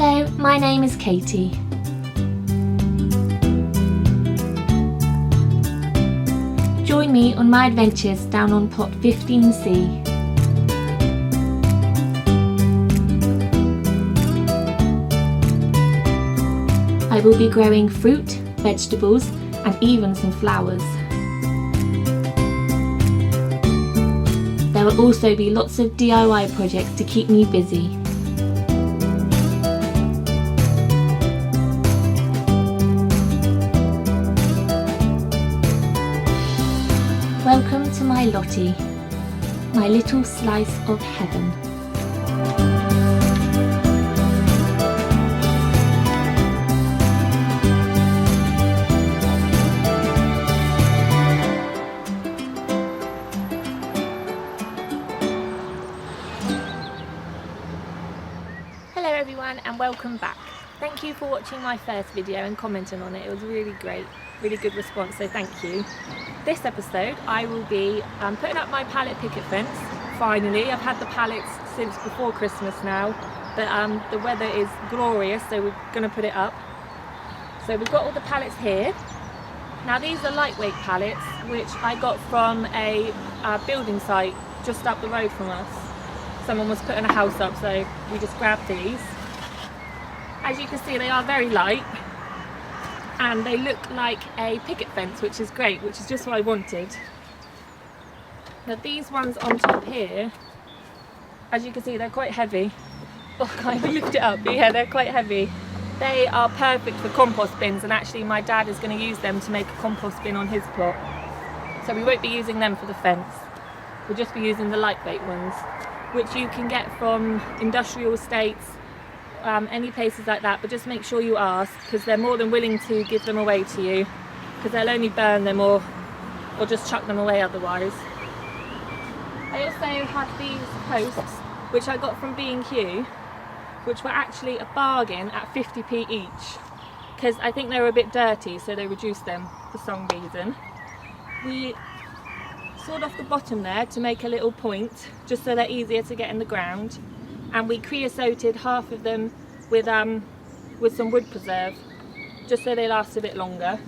Hello, my name is Katie. Join me on my adventures down on plot 15C. I will be growing fruit, vegetables and even some flowers. There will also be lots of DIY projects to keep me busy. Welcome to my Lottie, my little slice of heaven. Hello everyone and welcome back. Thank you for watching my first video and commenting on it. It was really great, really good response, so thank you. This episode I will be putting up my pallet picket fence. Finally, I've had the pallets since before Christmas now, but the weather is glorious, so we're going to put it up. So we've got all the pallets here. Now these are lightweight pallets which I got from a building site just up the road from us. Someone was putting a house up, so we just grabbed these. As you can see, they are very light and they look like a picket fence, which is great, which is just what I wanted. Now these ones on top here, as you can see, they're quite heavy. Oh, I can't even lift it up, but yeah, they're quite heavy. They are perfect for compost bins, and actually my dad is going to use them to make a compost bin on his plot. So we won't be using them for the fence. We'll just be using the lightweight ones, which you can get from industrial estates, any places like that, but just make sure you ask, because they're more than willing to give them away to you, because they'll only burn them or just chuck them away otherwise. I also had these posts which I got from B&Q, which were actually a bargain at 50p each, because I think they were a bit dirty, so they reduced them for some reason. We sawed off the bottom there to make a little point, just so they're easier to get in the ground, and we creosoted half of them with some wood preserve, just so they last a bit longer.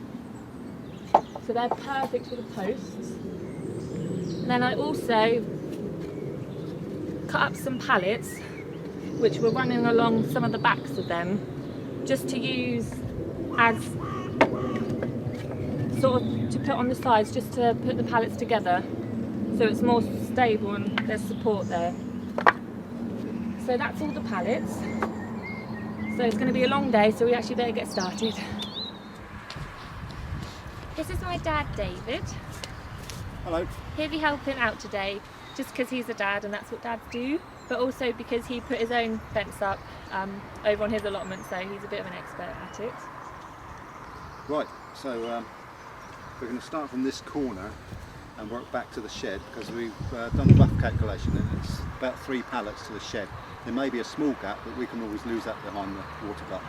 So they're perfect for the posts. And then I also cut up some pallets which were running along some of the backs of them, just to use as sort of to put on the sides, just to put the pallets together so it's more stable and there's support there. So that's all the pallets. So it's going to be a long day, so we actually better get started. This is my dad, David. Hello. He'll be helping out today, just because he's a dad and that's what dads do, but also because he put his own fence up over on his allotment, so he's a bit of an expert at it. Right, so we're going to start from this corner and work back to the shed, because we've done the rough calculation and it's about 3 pallets to the shed. There may be a small gap, but we can always lose that behind the water gut.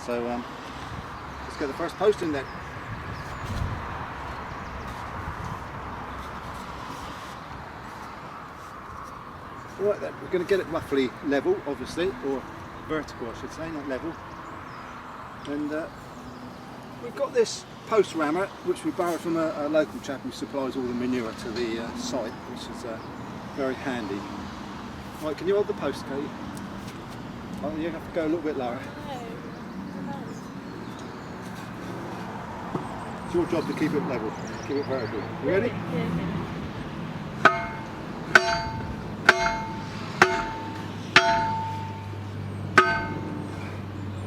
So let's get the first post in there. Right then, we're going to get it roughly level, obviously, or vertical I should say, not level. And we've got this post rammer which we borrowed from a local chap who supplies all the manure to the site, which is very handy. Right, can you hold the post, Kate? Oh, you have to go a little bit lower. It's your job to keep it level, keep it vertical. You ready? Yeah.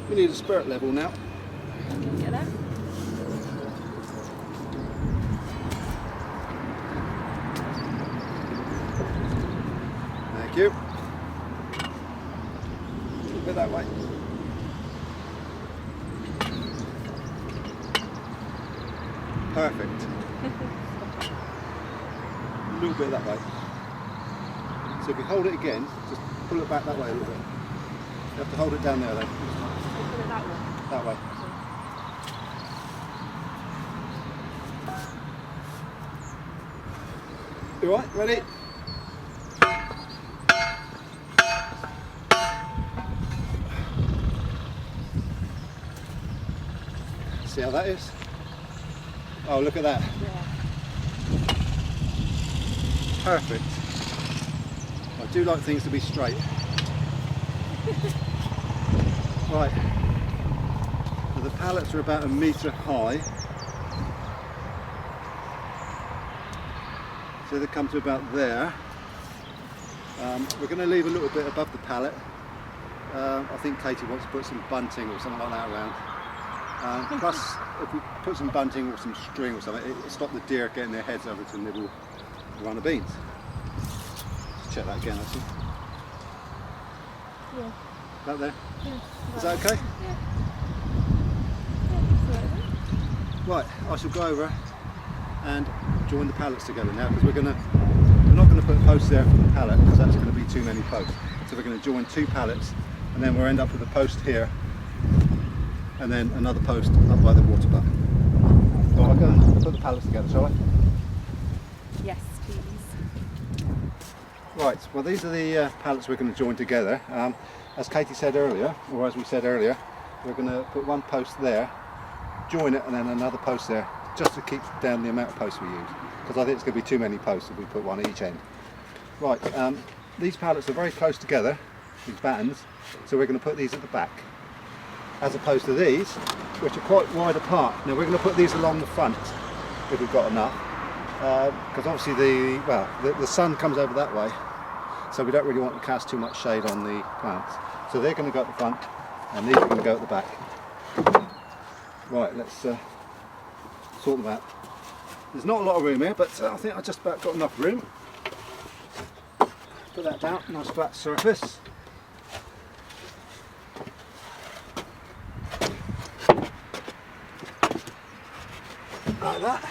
We need a spirit level now. Can you get that? Thank you. A little bit that way. Perfect. A little bit that way. So if you hold it again, just pull it back that way a little bit. You have to hold it down there though. Put it that way. That way. You alright? Ready? See how that is? Oh, look at that. Yeah. Perfect. I do like things to be straight. Right. So the pallets are about 1 metre high. So they come to about there. We're going to leave a little bit above the pallet. I think Katie wants to put some bunting or something like that around. Plus, if we put some bunting or some string or something, it'll stop the deer getting their heads over to nibble around the beans. Let's check that again, actually. Yeah. That there? Yeah. Is that okay? Yeah. Right, I shall go over and join the pallets together now, because we're not going to put posts there for the pallet, because that's going to be too many posts. So we're going to join 2 pallets, and then we'll end up with a post here, and then another post up by the water butt. So I'll go and put the pallets together, shall I? Yes, please. Right, well these are the pallets we're going to join together. As Katie said earlier, or as we said earlier, we're going to put 1 post there, join it, and then another post there, just to keep down the amount of posts we use, because I think it's going to be too many posts if we put 1 at each end. Right, these pallets are very close together, these battens, so we're going to put these at the back, as opposed to these, which are quite wide apart. Now we're going to put these along the front, if we've got enough, because obviously the sun comes over that way, so we don't really want to cast too much shade on the plants. So they're going to go at the front, and these are going to go at the back. Right, let's sort them out. There's not a lot of room here, but I think I just about got enough room. Put that down, nice flat surface. Like that.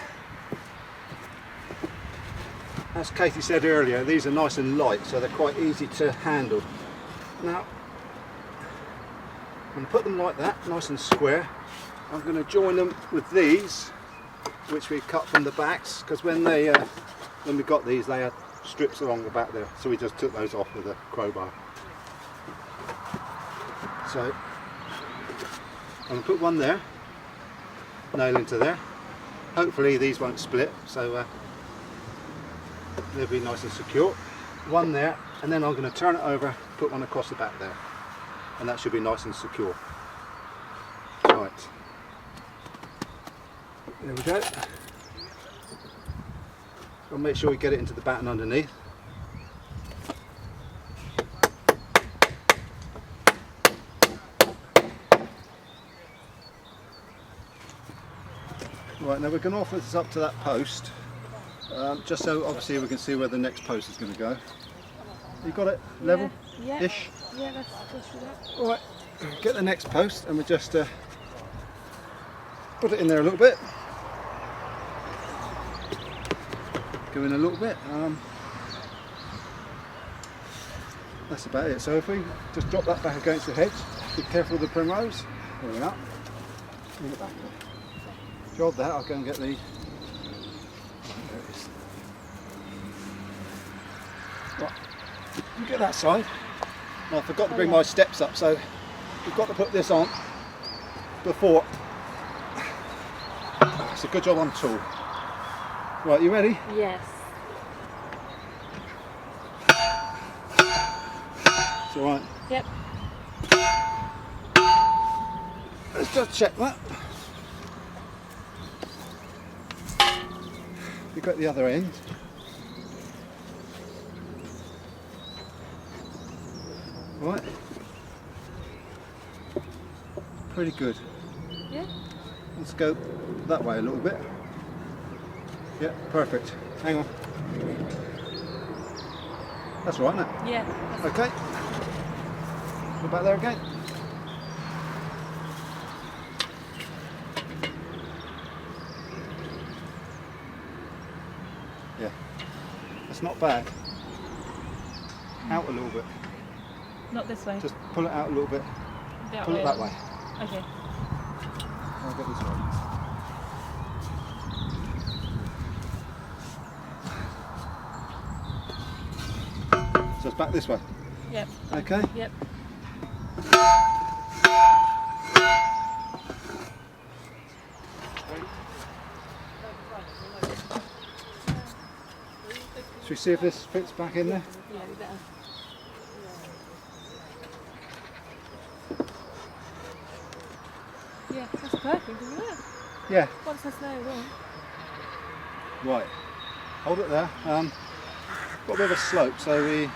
As Katie said earlier, these are nice and light, so they're quite easy to handle. Now, I'm going to put them like that, nice and square. I'm going to join them with these, which we cut from the backs, because when we got these, they had strips along the back there, so we just took those off with a crowbar. So I'm going to put 1 there, nail into there. Hopefully these won't split, so they'll be nice and secure. 1 there, and then I'm going to turn it over, put 1 across the back there, and that should be nice and secure. Right, there we go. I'll make sure we get it into the batten underneath. Right, now we're going to offer this up to that post, just so obviously we can see where the next post is going to go. You got it level? Yeah. Ish? Yeah, let's do that. Alright, get the next post and we just put it in there a little bit. Go in a little bit. That's about it. So if we just drop that back against the hedge, be careful of the primrose. There we are. Bring it back. Drop that, I'll go and get the... There it is. Right, you get that side. Now, I forgot to bring my steps up, so we've got to put this on before. It's a good job on tool. Right, you ready? Yes. It's alright. Yep. Let's just check that. We've got the other end. Right. Pretty good. Yeah. Let's go that way a little bit. Yeah, perfect. Hang on. That's all right, isn't it? Yeah. Okay. Go back there again. Yeah. That's not bad. Out a little bit. Not this way. Just pull it out a little bit. That Pull way. it that way. Okay. I'll get this way. So it's back this way. Yep. Okay. Yep. Should we see if this fits back in there? Yeah, we better. Yeah, that's perfect, isn't it? Yeah. Once that's nailed on. Right. Hold it there. Got a bit of a slope, so we.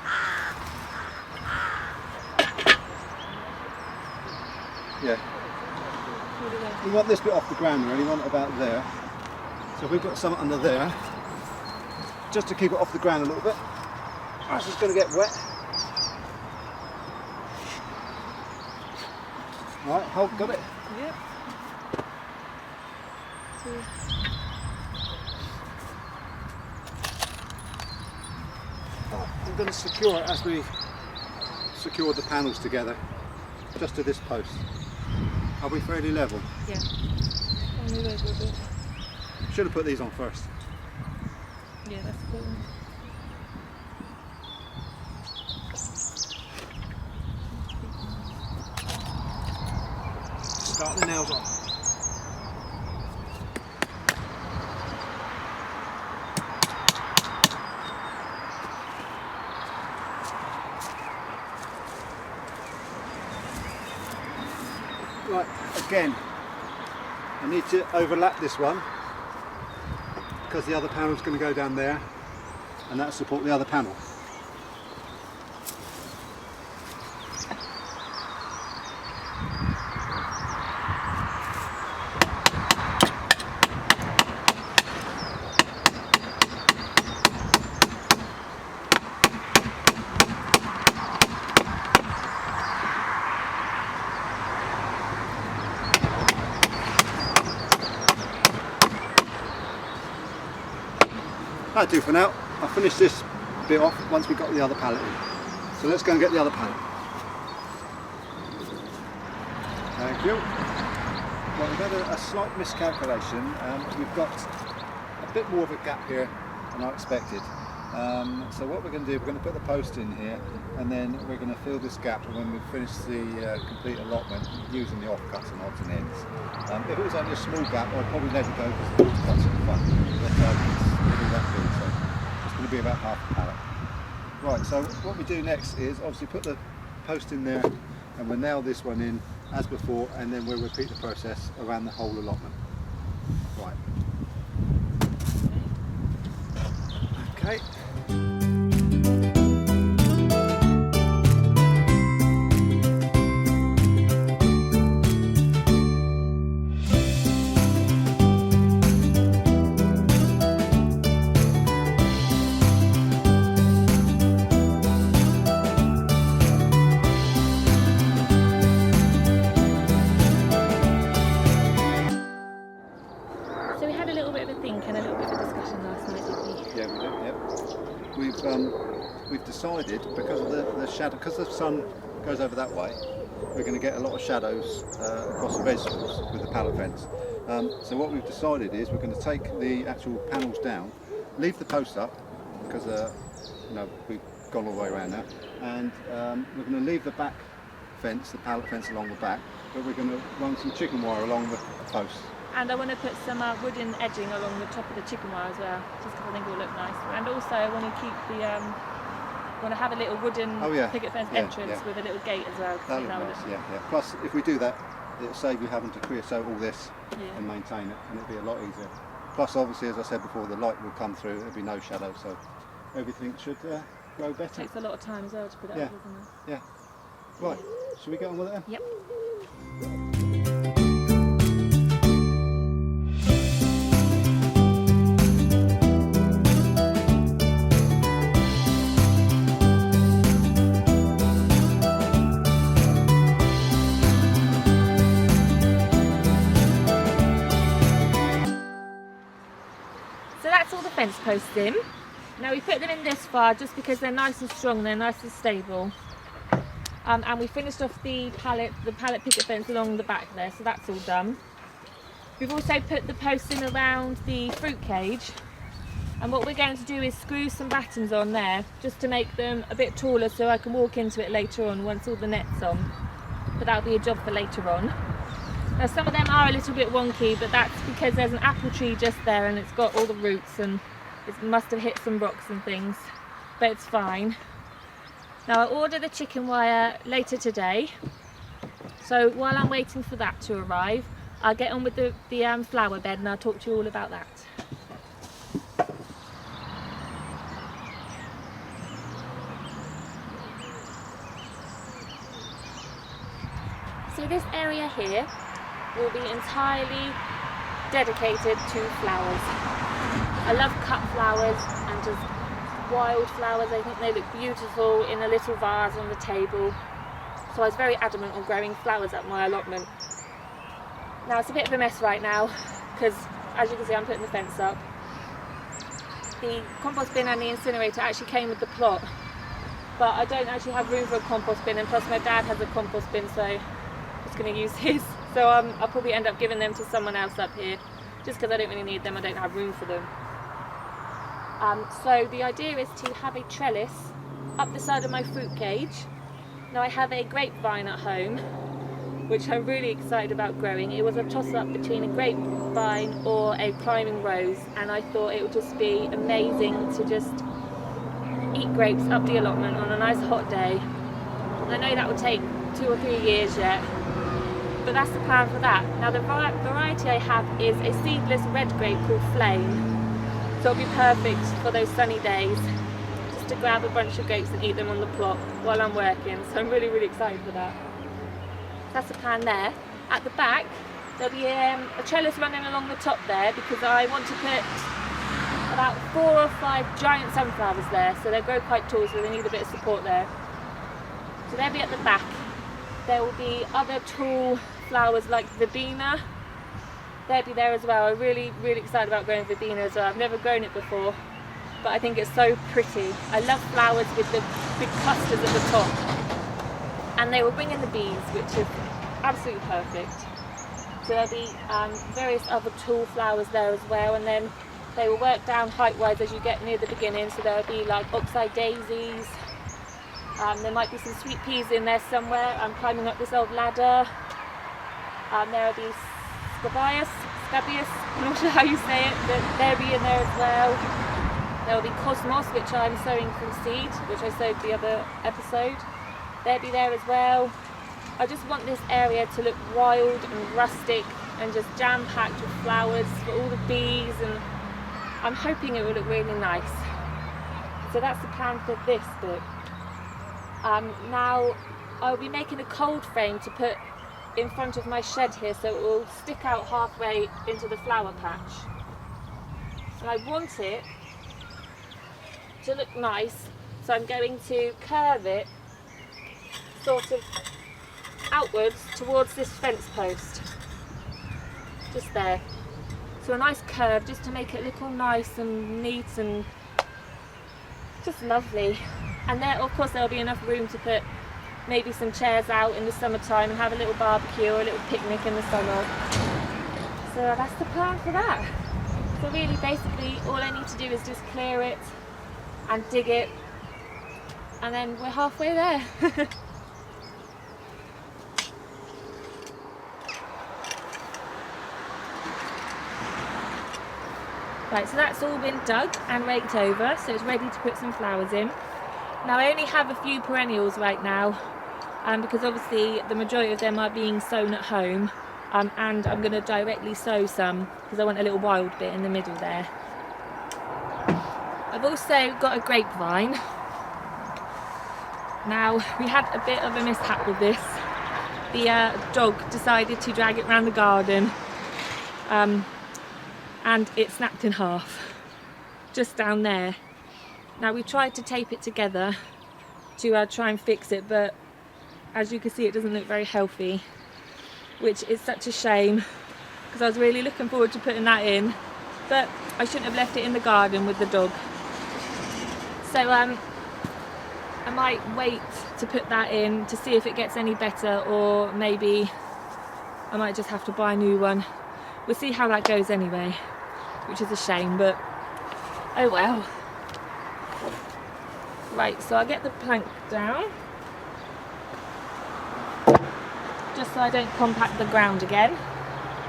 Yeah. We want this bit off the ground really, we want it about there. So we've got some under there, just to keep it off the ground a little bit. This is going to get wet. Right, hold, got it? Yep. I'm going to secure it as we secure the panels together, just to this post. Are we fairly level? Yeah. Only a little bit. Should have put these on first. Yeah, that's cool. Start the nails on. Right, again, I need to overlap this one because the other panel is going to go down there and that'll support the other panel. That'll do for now. I'll finish this bit off once we've got the other pallet in. So let's go and get the other pallet. Thank you. Well, we've had a slight miscalculation. We've got a bit more of a gap here than I expected. So what we're going to do, we're going to put the post in here and then we're going to fill this gap when we finish the complete allotment using the offcuts and odds and ends. If it was only a small gap, I'd probably let it go because the water cuts in the front. But that big, so it's going to be about half a pallet. Right, so what we do next is obviously put the post in there and we'll nail this one in as before and then we'll repeat the process around the whole allotment. Right. Okay. So we had a little bit of a think and a little bit of a discussion last night, didn't we? Yeah, we do. Yep. We've decided because of the shadow, because the sun goes over that way, we're going to get a lot of shadows across the vegetables with the pallet fence. So what we've decided is we're going to take the actual panels down, leave the posts up because you know we've gone all the way around now, and we're going to leave the back fence, the pallet fence along the back, but we're going to run some chicken wire along the posts. And I want to put some wooden edging along the top of the chicken wire as well, just because I think it will look nice. And also I want to keep the, want to have a little wooden picket fence entrance with a little gate as well. That would look nice, yeah. Plus, if we do that, it'll save you having to creosote all this and maintain it, and it'll be a lot easier. Plus, obviously, as I said before, the light will come through, there'll be no shadow, so everything should grow better. Takes a lot of time as well to put it up, doesn't it? Yeah. Right, should we get on with it then? Yep. So that's all the fence posts in. Now we put them in this far just because they're nice and strong, they're nice and stable. And we finished off the pallet picket fence along the back there, so that's all done. We've also put the posts in around the fruit cage, and what we're going to do is screw some battens on there just to make them a bit taller so I can walk into it later on once all the net's on. But that'll be a job for later on. Now some of them are a little bit wonky, but that's because there's an apple tree just there and it's got all the roots and It must have hit some rocks and things, but it's fine. Now I'll order the chicken wire later today, so while I'm waiting for that to arrive, I'll get on with the flower bed and I'll talk to you all about that. So this area here will be entirely dedicated to flowers. I love cut flowers and just wild flowers. I think they look beautiful in a little vase on the table. So I was very adamant on growing flowers at my allotment. Now it's a bit of a mess right now because, as you can see, I'm putting the fence up. The compost bin and the incinerator actually came with the plot, but I don't actually have room for a compost bin, and plus my dad has a compost bin, so I'm just going to use his. So I'll probably end up giving them to someone else up here, just because I don't really need them, I don't have room for them. So the idea is to have a trellis up the side of my fruit cage. Now I have a grapevine at home, which I'm really excited about growing. It was a toss-up between a grapevine or a climbing rose, and I thought it would just be amazing to just eat grapes up the allotment on a nice hot day. I know that will take 2 or 3 years yet, but that's the plan for that. Now the variety I have is a seedless red grape called Flame, so it'll be perfect for those sunny days, just to grab a bunch of grapes and eat them on the plot while I'm working. So I'm really, really excited for that. That's the plan there. At the back there'll be a trellis running along the top there, because I want to put about 4 or 5 giant sunflowers there, so they'll grow quite tall, so they need a bit of support there. So they'll be at the back. There will be other tall flowers like verbena. They'll be there as well. I'm really, really excited about growing verbena as well. I've never grown it before, but I think it's so pretty. I love flowers with the big clusters at the top. And they will bring in the bees, which is absolutely perfect. So there'll be various other tall flowers there as well, and then they will work down height-wise as you get near the beginning. So there'll be like oxeye daisies. There might be some sweet peas in there somewhere. I'm climbing up this old ladder. There will be scabious, I'm not sure how you say it, but they'll be in there as well. There will be cosmos, which I'm sowing from seed, which I sowed the other episode. They'll be there as well. I just want this area to look wild and rustic and just jam-packed with flowers for all the bees, and I'm hoping it will look really nice. So that's the plan for this bit. Now I'll be making a cold frame to put in front of my shed here, so it will stick out halfway into the flower patch. And I want it to look nice, so I'm going to curve it sort of outwards towards this fence post, just there. So a nice curve, just to make it look all nice and neat and just lovely. And there, of course, there'll be enough room to put maybe some chairs out in the summertime and have a little barbecue or a little picnic in the summer. So that's the plan for that. So really, basically, all I need to do is just clear it and dig it, and then we're halfway there. Right, so that's all been dug and raked over, so it's ready to put some flowers in. Now I only have a few perennials right now, because obviously the majority of them are being sown at home, and I'm going to directly sow some because I want a little wild bit in the middle there. I've also got a grapevine. Now we had a bit of a mishap with this. The dog decided to drag it around the garden, and it snapped in half just down there. Now we tried to tape it together to try and fix it, but as you can see it doesn't look very healthy, which is such a shame because I was really looking forward to putting that in, but I shouldn't have left it in the garden with the dog. So I might wait to put that in to see if it gets any better, or maybe I might just have to buy a new one. We'll see how that goes anyway, which is a shame, but oh well. Right, so I'll get the plank down, just so I don't compact the ground again,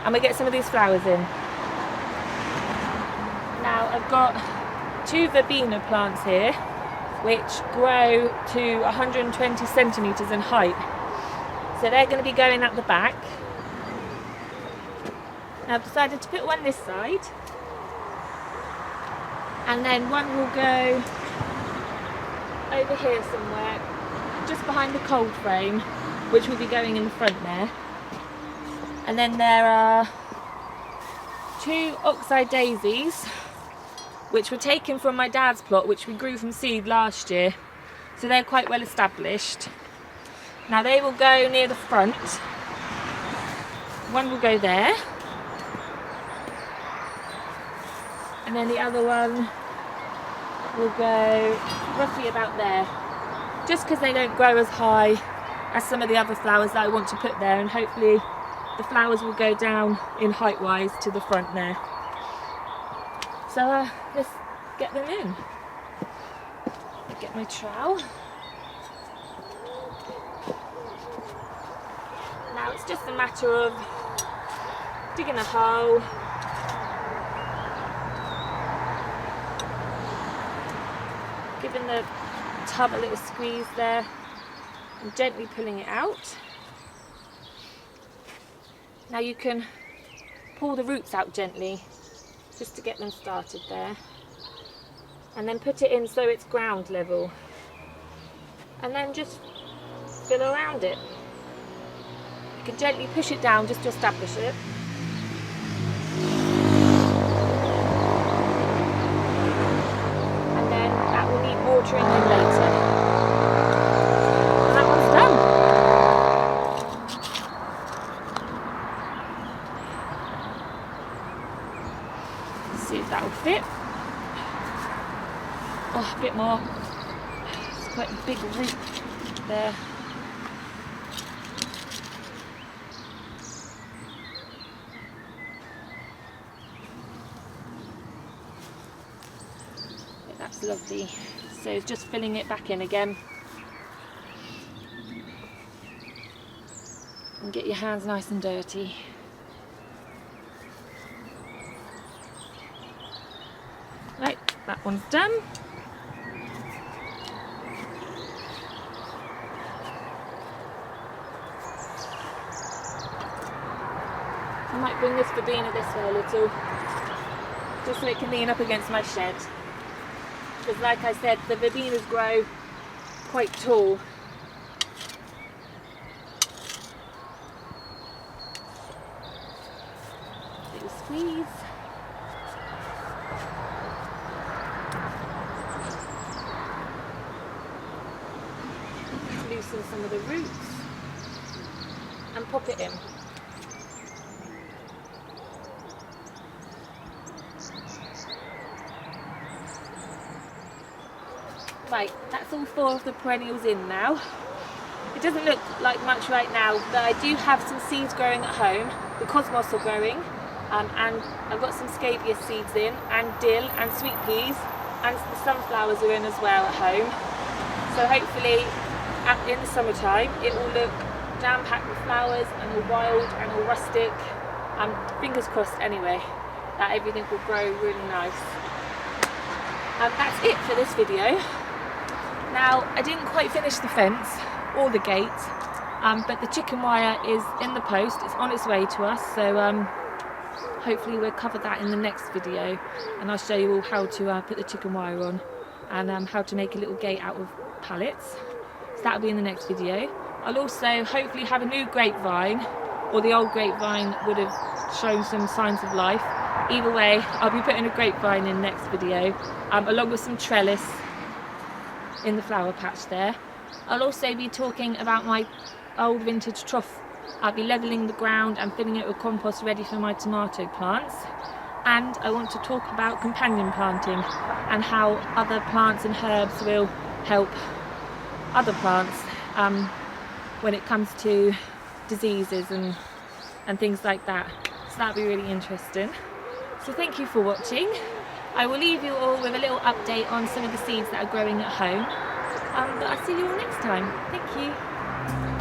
and we'll get some of these flowers in. Now I've got 2 verbena plants here which grow to 120 centimetres in height. So they're going to be going at the back. Now I've decided to put one this side, and then one will go over here somewhere, just behind the cold frame, which will be going in the front there. And then there are 2 oxeye daisies, which were taken from my dad's plot, which we grew from seed last year. So they're quite well established. Now they will go near the front. One will go there. And then the other one will go roughly about there. Just because they don't grow as high as some of the other flowers that I want to put there, and hopefully the flowers will go down in height wise to the front there. So let's get them in. Get my trowel. Now it's just a matter of digging a hole, giving the tub a little squeeze there, and gently pulling it out. Now you can pull the roots out gently, just to get them started there, and then put it in so it's ground level, and then just fill around it. You can gently push it down just to establish it. And then that will need watering in later. And that one's done. Let's see if that will fit. Oh, a bit more. It's quite a big root there. That's lovely. So it's just filling it back in again. And get your hands nice and dirty. Right, that one's done. I might bring this verbena this way a little, just so it can lean up against my shed. Because like I said, the verbenas grow quite tall. Little squeeze. Loosen some of the roots and pop it in. Right, that's all 4 of the perennials in now. It doesn't look like much right now, but I do have some seeds growing at home. The cosmos are growing, and I've got some scabious seeds in, and dill and sweet peas, and the sunflowers are in as well at home. So hopefully in the summertime it will look jam-packed with flowers and all wild and all rustic. Fingers crossed anyway, that everything will grow really nice. That's it for this video. Now, I didn't quite finish the fence or the gate, but the chicken wire is in the post. It's on its way to us, so hopefully we'll cover that in the next video, and I'll show you all how to put the chicken wire on, and how to make a little gate out of pallets. So that'll be in the next video. I'll also hopefully have a new grapevine, or the old grapevine would have shown some signs of life. Either way, I'll be putting a grapevine in next video, along with some trellis in the flower patch there. I'll also be talking about my old vintage trough. I'll be levelling the ground and filling it with compost ready for my tomato plants. And I want to talk about companion planting and how other plants and herbs will help other plants when it comes to diseases and things like that. So that'll be really interesting. So thank you for watching. I will leave you all with a little update on some of the seeds that are growing at home. But I'll see you all next time. Thank you.